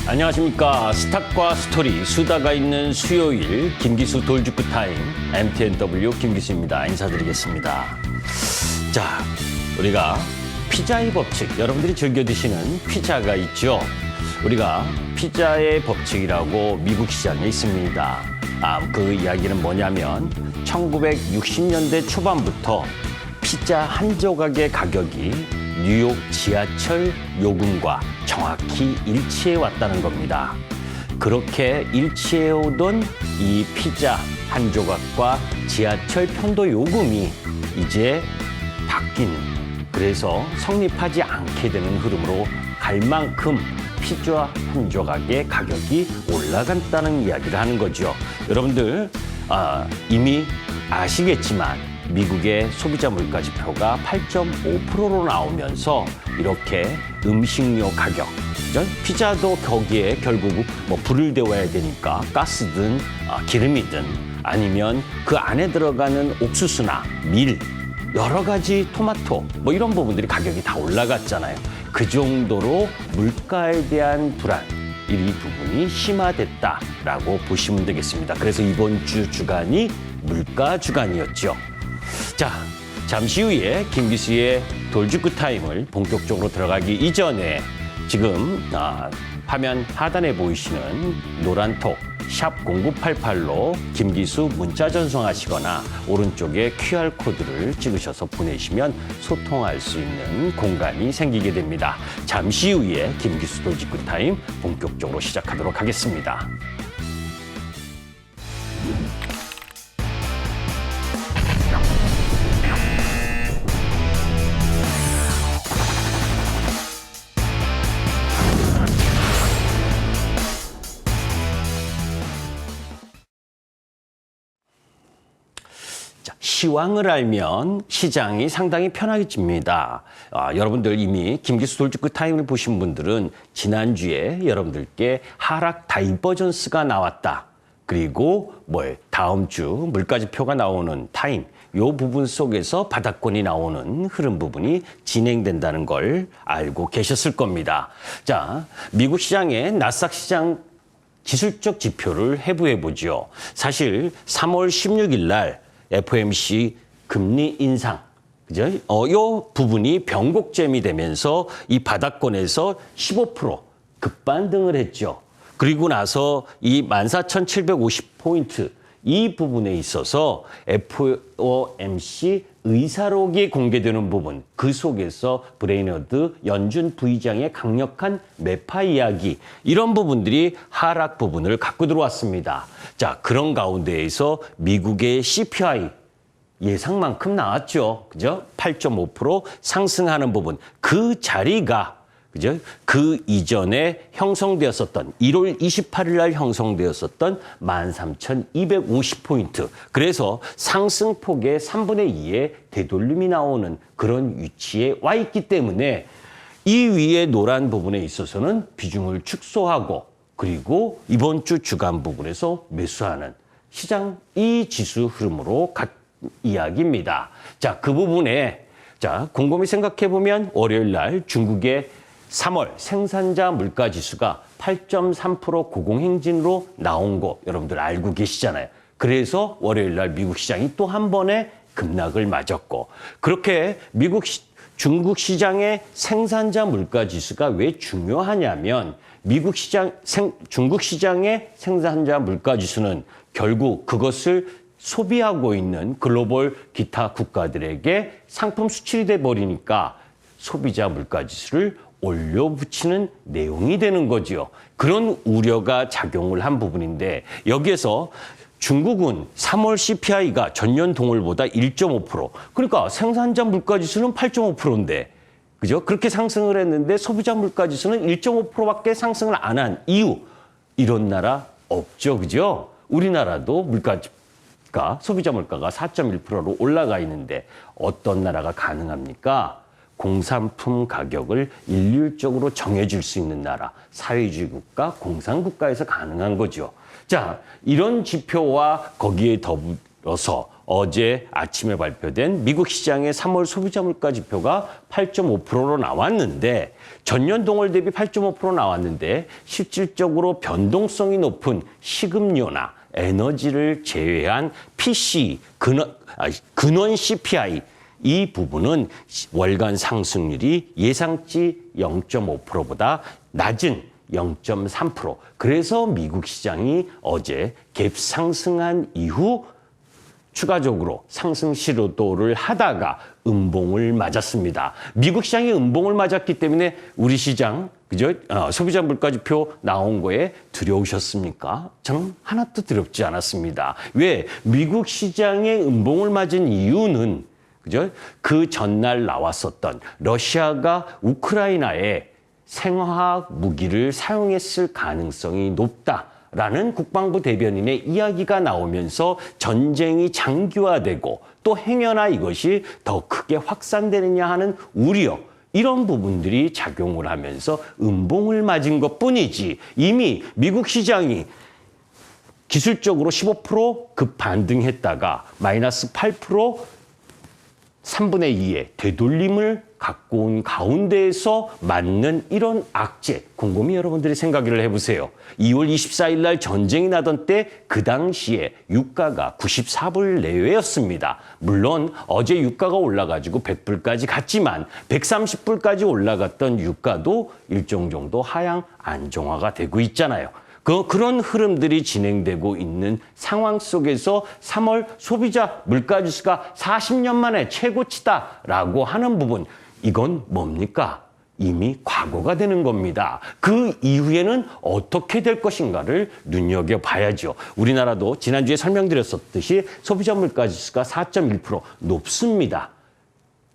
안녕하십니까. 스탁과 스토리, 수다가 있는 수요일 김기수 돌직구 타임 MTNW 김기수입니다. 인사드리겠습니다. 자, 우리가 피자의 법칙, 여러분들이 즐겨 드시는 피자가 있죠. 우리가 피자의 법칙이라고 미국 시장에 있습니다. 그 이야기는 뭐냐면 1960년대 초반부터 피자 한 조각의 가격이 뉴욕 지하철 요금과 정확히 일치해 왔다는 겁니다. 그렇게 일치해 오던 이 피자 한 조각과 지하철 편도 요금이 이제 바뀌는, 그래서 성립하지 않게 되는 흐름으로 갈 만큼 피자 한 조각의 가격이 올라갔다는 이야기를 하는 거죠. 여러분들 이미 아시겠지만 미국의 소비자 물가 지표가 8.5%로 나오면서 이렇게 음식료 가격, 피자도 거기에 결국 불을 데워야 되니까 가스든 기름이든 아니면 그 안에 들어가는 옥수수나 밀, 여러 가지 토마토 이런 부분들이 가격이 다 올라갔잖아요. 그 정도로 물가에 대한 불안, 이 부분이 심화됐다라고 보시면 되겠습니다. 그래서 이번 주 주간이 물가 주간이었죠. 자, 잠시 후에 김기수의 돌직구 타임을 본격적으로 들어가기 이전에 지금 화면 하단에 보이시는 노란 톡 샵 0988로 김기수 문자 전송하시거나 오른쪽에 QR코드를 찍으셔서 보내시면 소통할 수 있는 공간이 생기게 됩니다. 잠시 후에 김기수 돌직구 타임 본격적으로 시작하도록 하겠습니다. 시황을 알면 시장이 상당히 편하게집니다. 여러분들 이미 김기수 돌직구 타임을 보신 분들은 지난주에 여러분들께 하락 다이버전스가 나왔다. 그리고 다음 주 물가지표가 나오는 타임, 이 부분 속에서 바닥권이 나오는 흐름 부분이 진행된다는 걸 알고 계셨을 겁니다. 자, 미국 시장의 나스닥 시장 기술적 지표를 해부해 보죠. 사실 3월 16일 날 FOMC 금리 인상, 그죠? 요 부분이 변곡점이 되면서 이 바닥권에서 15% 급반등을 했죠. 그리고 나서 이 14,750포인트 이 부분에 있어서 FOMC 의사록이 공개되는 부분, 그 속에서 브레이너드 연준 부의장의 강력한 매파 이야기, 이런 부분들이 하락 부분을 갖고 들어왔습니다. 자, 그런 가운데에서 미국의 CPI 예상만큼 나왔죠. 그죠? 8.5% 상승하는 부분. 그 자리가, 그죠? 그 이전에 형성되었었던 1월 28일 날 형성되었었던 13,250포인트. 그래서 상승폭의 3분의 2의 되돌림이 나오는 그런 위치에 와 있기 때문에 이 위에 노란 부분에 있어서는 비중을 축소하고, 그리고 이번 주 주간 부분에서 매수하는 시장 이 지수 흐름으로 이야기입니다. 자, 그 부분에 곰곰이 생각해 보면 월요일 날 중국의 3월 생산자 물가 지수가 8.3% 고공행진으로 나온 거 여러분들 알고 계시잖아요. 그래서 월요일 날 미국 시장이 또 한 번에 급락을 맞았고, 그렇게 중국 시장의 생산자 물가 지수가 왜 중요하냐면 중국 시장의 생산자 물가 지수는 결국 그것을 소비하고 있는 글로벌 기타 국가들에게 상품 수출이 돼 버리니까 소비자 물가 지수를 올려붙이는 내용이 되는 거지요. 그런 우려가 작용을 한 부분인데, 여기에서 중국은 3월 CPI가 전년 동월보다 1.5%, 그러니까 생산자 물가 지수는 8.5%인데, 그죠? 그렇게 상승을 했는데 소비자 물가 지수는 1.5%밖에 상승을 안 한 이유, 이런 나라 없죠, 그죠? 우리나라도 소비자 물가가 4.1%로 올라가 있는데 어떤 나라가 가능합니까? 공산품 가격을 일률적으로 정해줄 수 있는 나라, 사회주의 국가, 공산국가에서 가능한 거죠. 자, 이런 지표와 거기에 더불어서 어제 아침에 발표된 미국 시장의 3월 소비자 물가 지표가 8.5%로 나왔는데 전년 동월 대비 8.5% 나왔는데 실질적으로 변동성이 높은 식음료나 에너지를 제외한 PC 근원 CPI 이 부분은 월간 상승률이 예상치 0.5%보다 낮은 0.3%. 그래서 미국 시장이 어제 갭 상승한 이후 추가적으로 상승 시도를 하다가 음봉을 맞았습니다. 미국 시장이 음봉을 맞았기 때문에 우리 시장 그죠? 소비자 물가지표 나온 거에 두려우셨습니까? 저는 하나도 두렵지 않았습니다. 왜? 미국 시장의 음봉을 맞은 이유는 그죠? 그 전날 나왔었던 러시아가 우크라이나에 생화학 무기를 사용했을 가능성이 높다라는 국방부 대변인의 이야기가 나오면서 전쟁이 장기화되고 또 행여나 이것이 더 크게 확산되느냐 하는 우려 이런 부분들이 작용을 하면서 음봉을 맞은 것뿐이지 이미 미국 시장이 기술적으로 15% 급반등했다가 마이너스 8% 3분의 2의 되돌림을 갖고 온 가운데에서 맞는 이런 악재 곰곰이 여러분들이 생각을 해보세요. 2월 24일 날 전쟁이 나던 때 그 당시에 유가가 94불 내외였습니다. 물론 어제 유가가 올라가지고 100불까지 갔지만 130불까지 올라갔던 유가도 일정 정도 하향 안정화가 되고 있잖아요. 그런 흐름들이 진행되고 있는 상황 속에서 3월 소비자 물가지수가 40년 만에 최고치다라고 하는 부분, 이건 뭡니까? 이미 과거가 되는 겁니다. 그 이후에는 어떻게 될 것인가를 눈여겨봐야죠. 우리나라도 지난주에 설명드렸었듯이 소비자 물가지수가 4.1% 높습니다.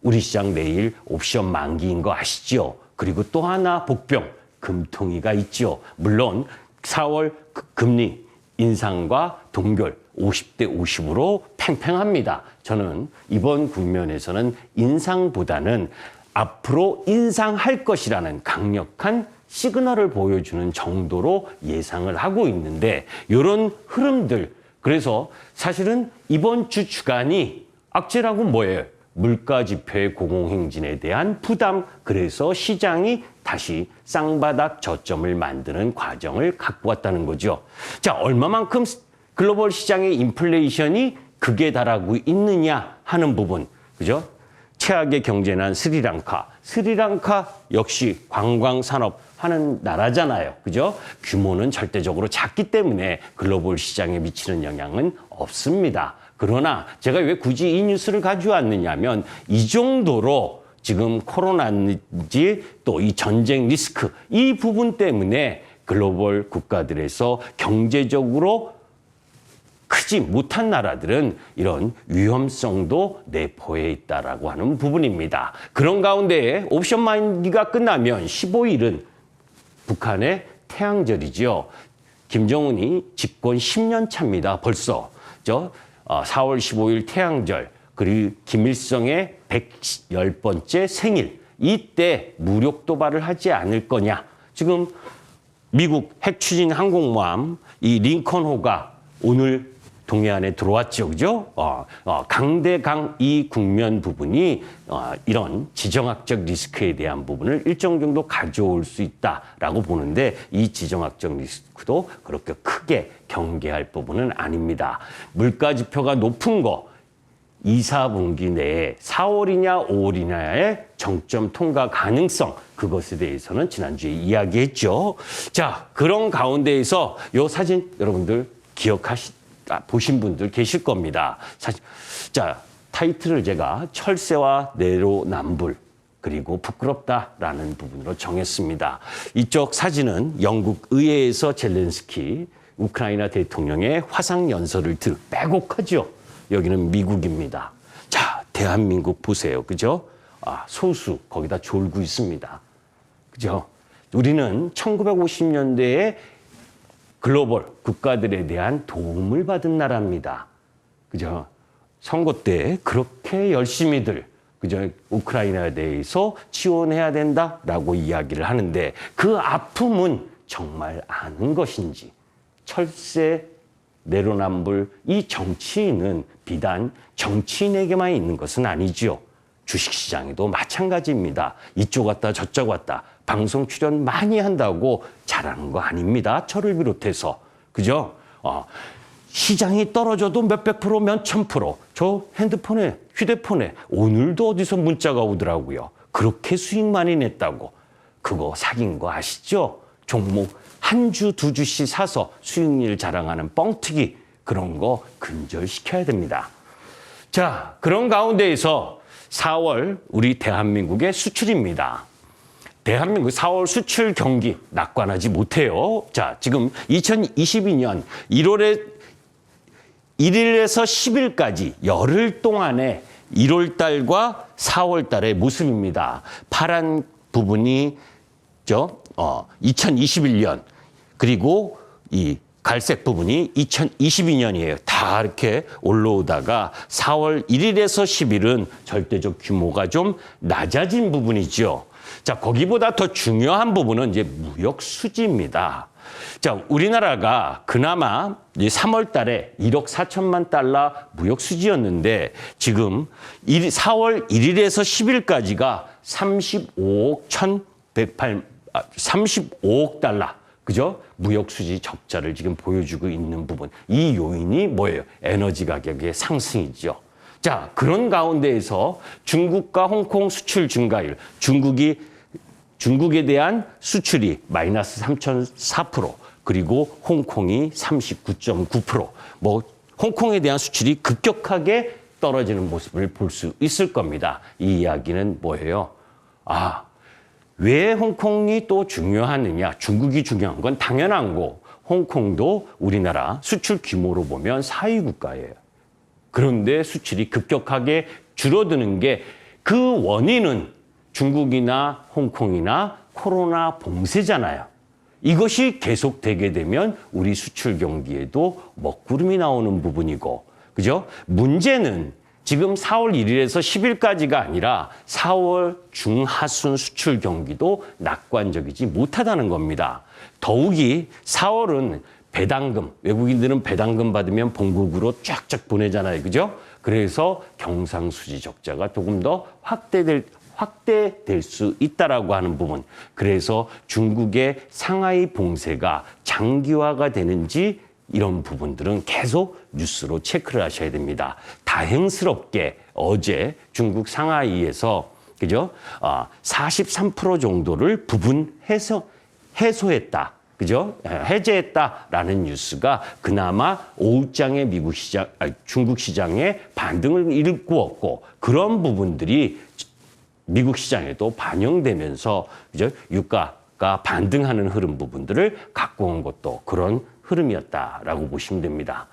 우리 시장 내일 옵션 만기인 거 아시죠? 그리고 또 하나 복병, 금통위가 있죠. 물론 4월 금리 인상과 동결 50대 50으로 팽팽합니다. 저는 이번 국면에서는 인상보다는 앞으로 인상할 것이라는 강력한 시그널을 보여주는 정도로 예상을 하고 있는데 이런 흐름들 그래서 사실은 이번 주 주간이 악재라고 뭐예요? 물가지표의 공공행진에 대한 부담 그래서 시장이 다시 쌍바닥 저점을 만드는 과정을 갖고 왔다는 거죠. 자, 얼마만큼 글로벌 시장의 인플레이션이 극에 달하고 있느냐 하는 부분, 그죠? 최악의 경제난 스리랑카 역시 관광산업 하는 나라잖아요. 그죠? 규모는 절대적으로 작기 때문에 글로벌 시장에 미치는 영향은 없습니다. 그러나 제가 왜 굳이 이 뉴스를 가져왔느냐면 이 정도로 지금 코로나인지 또 이 전쟁 리스크 이 부분 때문에 글로벌 국가들에서 경제적으로 크지 못한 나라들은 이런 위험성도 내포해 있다라고 하는 부분입니다. 그런 가운데 옵션 만기가 끝나면 15일은 북한의 태양절이죠. 김정은이 집권 10년 차입니다. 벌써 4월 15일 태양절 그리고 김일성의 110번째 생일 이때 무력 도발을 하지 않을 거냐. 지금 미국 핵추진 항공모함 이 링컨호가 오늘 동해안에 들어왔죠. 그죠? 강대강 이 국면 부분이 이런 지정학적 리스크에 대한 부분을 일정 정도 가져올 수 있다라고 보는데 이 지정학적 리스크도 그렇게 크게 경계할 부분은 아닙니다. 물가지표가 높은 거 2, 4분기 내에 4월이냐 5월이냐의 정점 통과 가능성 그것에 대해서는 지난주에 이야기했죠. 자, 그런 가운데에서 이 사진 여러분들 보신 분들 계실 겁니다. 자, 타이틀을 제가 철새와 내로남불 그리고 부끄럽다라는 부분으로 정했습니다. 이쪽 사진은 영국 의회에서 젤렌스키 우크라이나 대통령의 화상 연설을 빼곡하죠. 여기는 미국입니다. 자, 대한민국 보세요. 그죠? 소수 거기다 졸고 있습니다. 그죠? 우리는 1950년대에 글로벌 국가들에 대한 도움을 받은 나라입니다. 그죠? 선거 때 그렇게 열심히들 그죠? 우크라이나에 대해서 지원해야 된다라고 이야기를 하는데 그 아픔은 정말 아는 것인지 철새 내로남불 이 정치인은 비단 정치인에게만 있는 것은 아니지요. 주식시장에도 마찬가지입니다. 이쪽 왔다 저쪽 왔다 방송 출연 많이 한다고 잘하는 거 아닙니다. 저를 비롯해서. 그죠? 시장이 떨어져도 몇백 프로, 몇천 프로. 저 핸드폰에, 휴대폰에 오늘도 어디서 문자가 오더라고요. 그렇게 수익 많이 냈다고. 그거 사귄 거 아시죠? 종목 한 주, 두 주씩 사서 수익률 자랑하는 뻥튀기. 그런 거 근절시켜야 됩니다. 자, 그런 가운데에서 4월 우리 대한민국의 수출입니다. 대한민국 4월 수출 경기 낙관하지 못해요. 자, 지금 2022년 1월에 1일에서 10일까지 열흘 동안의 1월 달과 4월 달의 모습입니다. 파란 부분이 2021년 그리고 이 갈색 부분이 2022년이에요. 다 이렇게 올라오다가 4월 1일에서 10일은 절대적 규모가 좀 낮아진 부분이죠. 자, 거기보다 더 중요한 부분은 이제 무역 수지입니다. 자, 우리나라가 그나마 3월 달에 1억 4천만 달러 무역 수지였는데 지금 4월 1일에서 10일까지가 35억 달러. 그죠? 무역 수지 적자를 지금 보여주고 있는 부분. 이 요인이 뭐예요? 에너지 가격의 상승이죠. 자, 그런 가운데에서 중국과 홍콩 수출 증가율, 중국에 대한 수출이 마이너스 3.4%, 그리고 홍콩이 39.9%. 뭐 홍콩에 대한 수출이 급격하게 떨어지는 모습을 볼 수 있을 겁니다. 이 이야기는 뭐예요? 왜 홍콩이 또 중요하느냐? 중국이 중요한 건 당연한 거. 홍콩도 우리나라 수출 규모로 보면 4위 국가예요. 그런데 수출이 급격하게 줄어드는 게 그 원인은 중국이나 홍콩이나 코로나 봉쇄잖아요. 이것이 계속되게 되면 우리 수출 경기에도 먹구름이 나오는 부분이고, 그죠? 문제는 지금 4월 1일에서 10일까지가 아니라 4월 중하순 수출 경기도 낙관적이지 못하다는 겁니다. 더욱이 4월은 배당금, 외국인들은 배당금 받으면 본국으로 쫙쫙 보내잖아요. 그죠? 그래서 경상수지 적자가 조금 더 확대될 수 있다라고 하는 부분. 그래서 중국의 상하이 봉쇄가 장기화가 되는지 이런 부분들은 계속 뉴스로 체크를 하셔야 됩니다. 다행스럽게 어제 중국 상하이에서 그죠? 43% 정도를 부분 해소했다. 그죠? 해제했다라는 뉴스가 그나마 오후장에 중국 시장에 반등을 일구었고, 그런 부분들이 미국 시장에도 반영되면서 그죠? 유가가 반등하는 흐름 부분들을 갖고 온 것도 그런 흐름이었다라고 보시면 됩니다.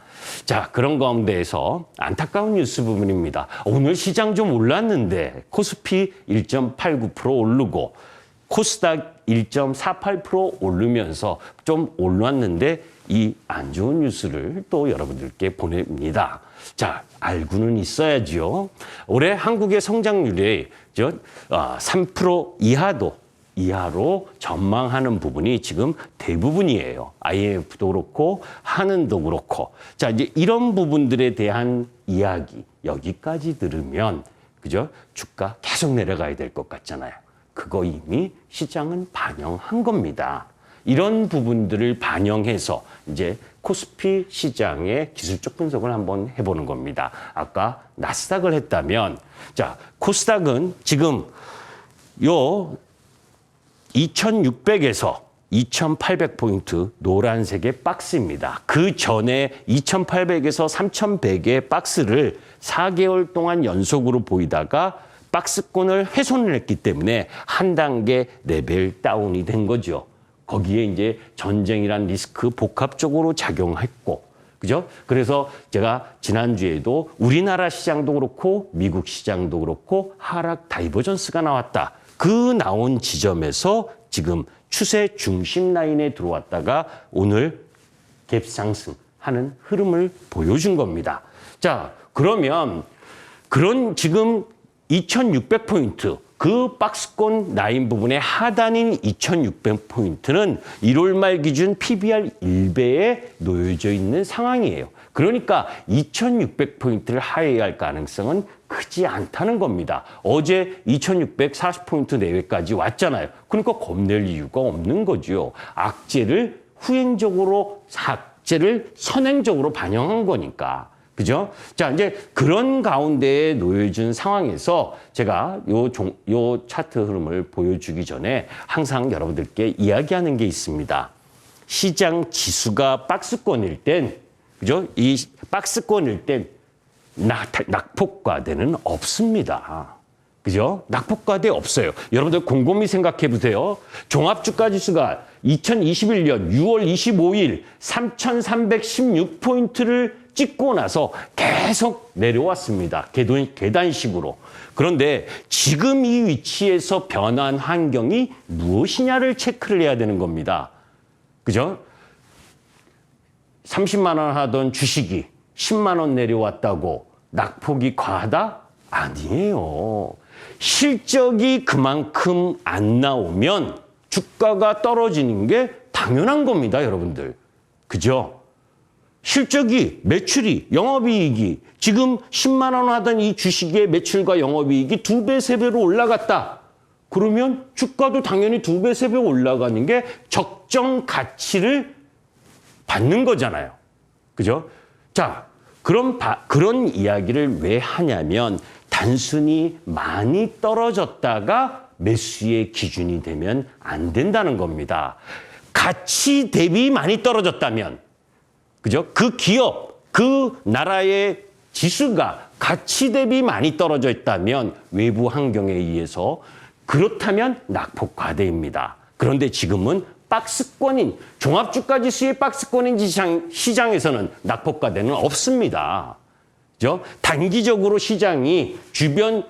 자, 그런 가운데에서 안타까운 뉴스 부분입니다. 오늘 시장 좀 올랐는데 코스피 1.89% 오르고 코스닥 1.48% 오르면서 좀 올랐는데 이 안 좋은 뉴스를 또 여러분들께 보냅니다. 자, 알고는 있어야지요. 올해 한국의 성장률이 3% 이하로 전망하는 부분이 지금 대부분이에요. IMF도 그렇고 한은도 그렇고. 자, 이제 이런 부분들에 대한 이야기 여기까지 들으면 그죠? 주가 계속 내려가야 될 것 같잖아요. 그거 이미 시장은 반영한 겁니다. 이런 부분들을 반영해서 이제 코스피 시장의 기술적 분석을 한번 해보는 겁니다. 아까 나스닥을 했다면, 자, 코스닥은 지금 요 2600에서 2800포인트 노란색의 박스입니다. 그 전에 2800에서 3100의 박스를 4개월 동안 연속으로 보이다가 박스권을 훼손을 했기 때문에 한 단계 레벨 다운이 된 거죠. 거기에 이제 전쟁이란 리스크 복합적으로 작용했고, 그죠? 그래서 제가 지난주에도 우리나라 시장도 그렇고 미국 시장도 그렇고 하락 다이버전스가 나왔다. 그 나온 지점에서 지금 추세 중심 라인에 들어왔다가 오늘 갭 상승하는 흐름을 보여준 겁니다. 자, 그러면 그런 지금 2600포인트 그 박스권 라인 부분의 하단인 2600포인트는 1월 말 기준 PBR 1배에 놓여져 있는 상황이에요. 그러니까 2600포인트를 하회할 가능성은 크지 않다는 겁니다. 어제 2640포인트 내외까지 왔잖아요. 그러니까 겁낼 이유가 없는 거죠. 악재를 후행적으로, 악재를 선행적으로 반영한 거니까. 그죠? 자, 이제 그런 가운데에 놓여진 상황에서 제가 요 차트 흐름을 보여주기 전에 항상 여러분들께 이야기하는 게 있습니다. 시장 지수가 박스권일 땐, 그죠? 이 박스권일 땐 낙폭과대는 없습니다. 그죠? 낙폭과대 없어요. 여러분들 곰곰이 생각해 보세요. 종합주가지수가 2021년 6월 25일 3,316포인트를 찍고 나서 계속 내려왔습니다. 계단식으로. 그런데 지금 이 위치에서 변한 환경이 무엇이냐를 체크를 해야 되는 겁니다. 그죠? 30만 원 하던 주식이 10만 원 내려왔다고 낙폭이 과하다? 아니에요. 실적이 그만큼 안 나오면 주가가 떨어지는 게 당연한 겁니다, 여러분들. 그죠? 실적이, 매출이, 영업이익이 지금 10만 원 하던 이 주식의 매출과 영업이익이 2배, 3배로 올라갔다. 그러면 주가도 당연히 2배, 3배 올라가는 게 적정 가치를 받는 거잖아요. 그죠? 자, 그런 이야기를 왜 하냐면 단순히 많이 떨어졌다가 매수의 기준이 되면 안 된다는 겁니다. 가치 대비 많이 떨어졌다면, 그죠? 그 기업, 그 나라의 지수가 가치 대비 많이 떨어져 있다면 외부 환경에 의해서 그렇다면 낙폭 과대입니다. 그런데 지금은 박스권인, 종합주가지수의 박스권인 시장에서는 낙폭 과대는 없습니다. 그죠? 단기적으로 시장이 주변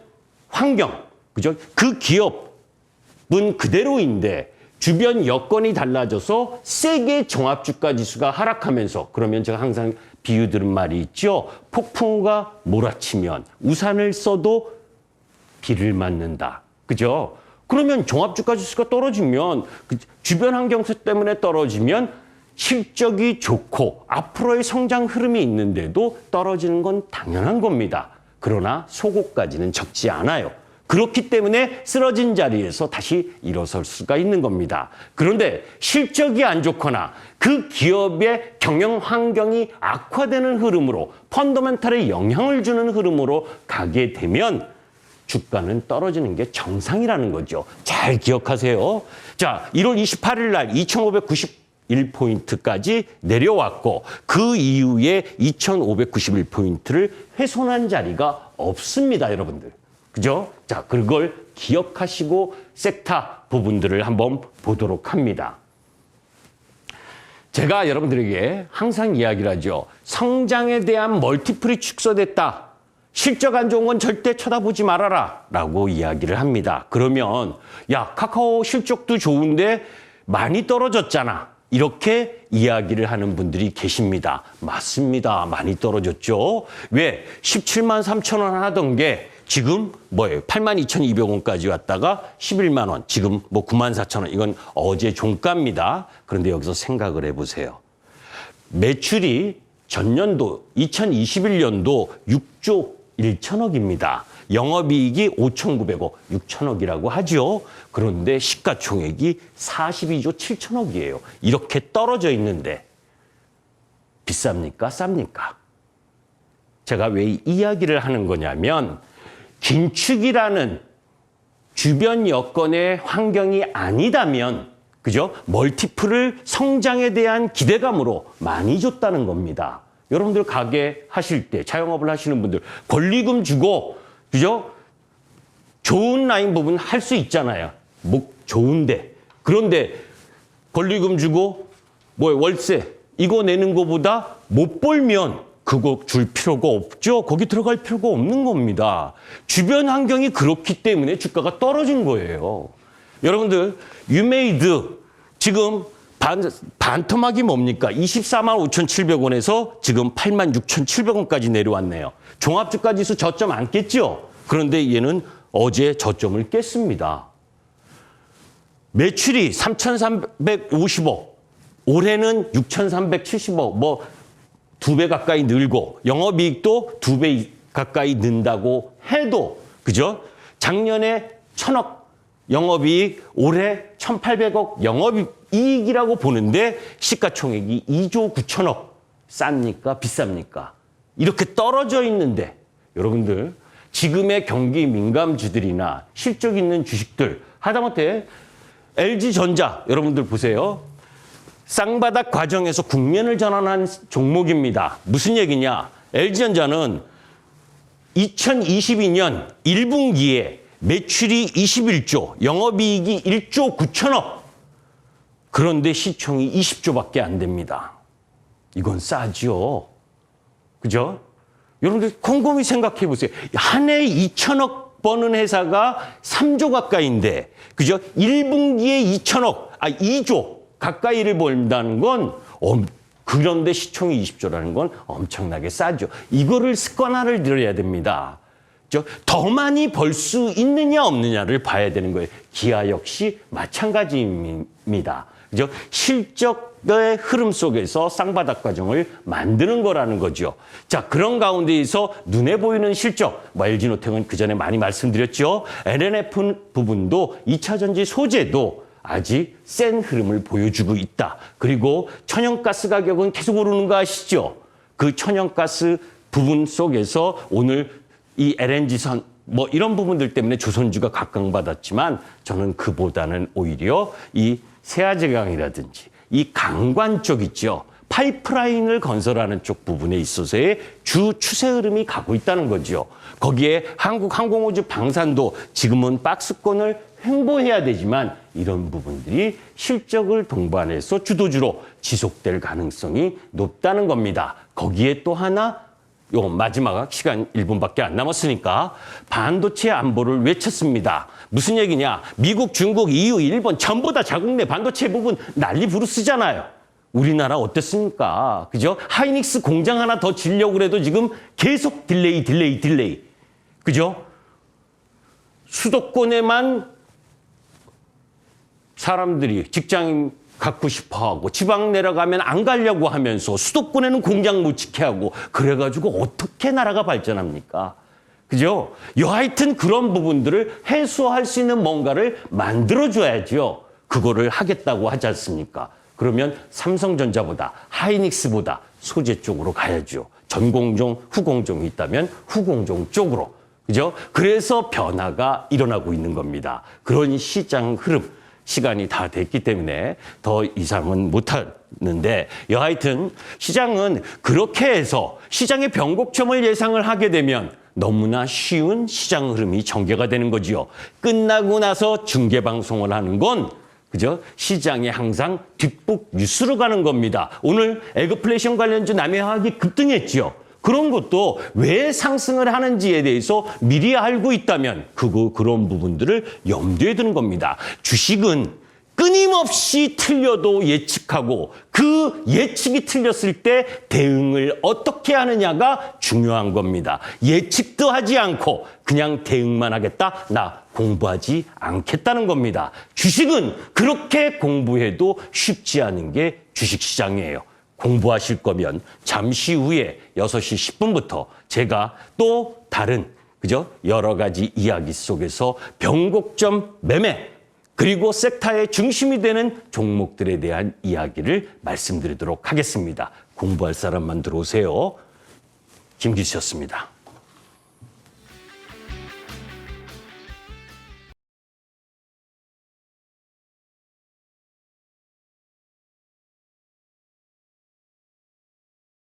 환경, 그죠? 그 기업은 그대로인데 주변 여건이 달라져서 세게 종합주가지수가 하락하면서, 그러면 제가 항상 비유 들은 말이 있죠. 폭풍우가 몰아치면 우산을 써도 비를 맞는다. 그죠? 그러면 종합주가지수가 떨어지면, 주변 환경세 때문에 떨어지면 실적이 좋고 앞으로의 성장 흐름이 있는데도 떨어지는 건 당연한 겁니다. 그러나 소고까지는 적지 않아요. 그렇기 때문에 쓰러진 자리에서 다시 일어설 수가 있는 겁니다. 그런데 실적이 안 좋거나 그 기업의 경영 환경이 악화되는 흐름으로, 펀더멘탈에 영향을 주는 흐름으로 가게 되면 주가는 떨어지는 게 정상이라는 거죠. 잘 기억하세요. 자, 1월 28일 날 2,591포인트까지 내려왔고 그 이후에 2,591포인트를 훼손한 자리가 없습니다, 여러분들. 그죠? 자, 그걸 기억하시고 섹터 부분들을 한번 보도록 합니다. 제가 여러분들에게 항상 이야기를 하죠. 성장에 대한 멀티플이 축소됐다. 실적 안 좋은 건 절대 쳐다보지 말아라 라고 이야기를 합니다. 그러면 야, 카카오 실적도 좋은데 많이 떨어졌잖아. 이렇게 이야기를 하는 분들이 계십니다. 맞습니다. 많이 떨어졌죠. 왜? 17만 3천 원 하던 게 지금 뭐예요? 82,200원까지 왔다가 11만 원, 지금 뭐 9만 4천 원. 이건 어제 종가입니다. 그런데 여기서 생각을 해보세요. 매출이 전년도 2021년도 6조 1천억입니다. 영업이익이 5,900억, 6천억이라고 하죠. 그런데 시가총액이 42조 7천억이에요. 이렇게 떨어져 있는데 비쌉니까? 쌉니까? 제가 왜 이 이야기를 하는 거냐면 긴축이라는 주변 여건의 환경이 아니다면, 그죠? 멀티플을 성장에 대한 기대감으로 많이 줬다는 겁니다. 여러분들 가게 하실 때, 자영업을 하시는 분들 권리금 주고, 그죠? 좋은 라인 부분 할 수 있잖아요. 뭐 좋은데. 그런데 권리금 주고 월세 이거 내는 것보다 못 벌면 그거 줄 필요가 없죠. 거기 들어갈 필요가 없는 겁니다. 주변 환경이 그렇기 때문에 주가가 떨어진 거예요. 여러분들 유메이드 지금 반토막이 뭡니까? 24만 5,700원에서 지금 8만 6,700원까지 내려왔네요. 종합주가지수 저점 안겠죠? 그런데 얘는 어제 저점을 깼습니다. 매출이 3,350억, 올해는 6,370억, 뭐 2배 가까이 늘고 영업이익도 2배 가까이 는다고 해도 그죠? 작년에 1,000억 영업이익, 올해 1,800억 영업이익이라고 보는데 시가총액이 2조 9천억. 쌉니까? 비쌉니까? 이렇게 떨어져 있는데 여러분들 지금의 경기 민감주들이나 실적 있는 주식들 하다못해 LG전자 여러분들 보세요. 쌍바닥 과정에서 국면을 전환한 종목입니다. 무슨 얘기냐? LG전자는 2022년 1분기에 매출이 21조, 영업이익이 1조 9천억. 그런데 시총이 20조밖에 안 됩니다. 이건 싸죠. 그죠? 여러분들 곰곰이 생각해 보세요. 한 해에 2천억 버는 회사가 3조 가까이인데, 그죠? 1분기에 2조 가까이를 벌다는 건, 그런데 시총이 20조라는 건 엄청나게 싸죠. 이거를 습관화를 들여야 됩니다. 더 많이 벌 수 있느냐 없느냐를 봐야 되는 거예요. 기아 역시 마찬가지입니다. 그죠? 실적의 흐름 속에서 쌍바닥 과정을 만드는 거라는 거죠. 자, 그런 가운데에서 눈에 보이는 실적, LG노텍은 그 전에 많이 말씀드렸죠. LNF 부분도 2차 전지 소재도 아직 센 흐름을 보여주고 있다. 그리고 천연가스 가격은 계속 오르는 거 아시죠? 그 천연가스 부분 속에서 오늘 이 LNG선 뭐 이런 부분들 때문에 조선주가 각광받았지만 저는 그보다는 오히려 이 세아제강이라든지 이 강관 쪽 있죠. 파이프라인을 건설하는 쪽 부분에 있어서의 주 추세 흐름이 가고 있다는 거죠. 거기에 한국항공우주 방산도 지금은 박스권을 횡보해야 되지만 이런 부분들이 실적을 동반해서 주도주로 지속될 가능성이 높다는 겁니다. 거기에 또 하나 요 마지막 시간 1분밖에 안 남았으니까 반도체 안보를 외쳤습니다. 무슨 얘기냐? 미국, 중국, EU, 일본 전부 다 자국 내 반도체 부분 난리 부르스잖아요. 우리나라 어땠습니까? 그죠? 하이닉스 공장 하나 더 지려고 그래도 지금 계속 딜레이. 그죠? 수도권에만 사람들이 직장인 갖고 싶어하고 지방 내려가면 안 가려고 하면서 수도권에는 공장 못 지게 하고 그래가지고 어떻게 나라가 발전합니까? 그죠? 여하튼 그런 부분들을 해소할 수 있는 뭔가를 만들어줘야죠. 그거를 하겠다고 하지 않습니까? 그러면 삼성전자보다 하이닉스보다 소재 쪽으로 가야죠. 전공종, 후공종이 있다면 후공종 쪽으로. 그죠? 그래서 변화가 일어나고 있는 겁니다. 그런 시장 흐름. 시간이 다 됐기 때문에 더 이상은 못하는데 여하튼 시장은 그렇게 해서 시장의 변곡점을 예상을 하게 되면 너무나 쉬운 시장 흐름이 전개가 되는 거지요. 끝나고 나서 중계방송을 하는 건 그죠? 시장이 항상 뒷북 뉴스로 가는 겁니다. 오늘 에그플레이션 관련주 남해화학이 급등했죠. 그런 것도 왜 상승을 하는지에 대해서 미리 알고 있다면 그런 부분들을 염두에 두는 겁니다. 주식은 끊임없이 틀려도 예측하고 그 예측이 틀렸을 때 대응을 어떻게 하느냐가 중요한 겁니다. 예측도 하지 않고 그냥 대응만 하겠다? 나 공부하지 않겠다는 겁니다. 주식은 그렇게 공부해도 쉽지 않은 게 주식시장이에요. 공부하실 거면 잠시 후에 6시 10분부터 제가 또 다른 그죠? 여러 가지 이야기 속에서 변곡점 매매 그리고 섹터의 중심이 되는 종목들에 대한 이야기를 말씀드리도록 하겠습니다. 공부할 사람만 들어오세요. 김기수였습니다.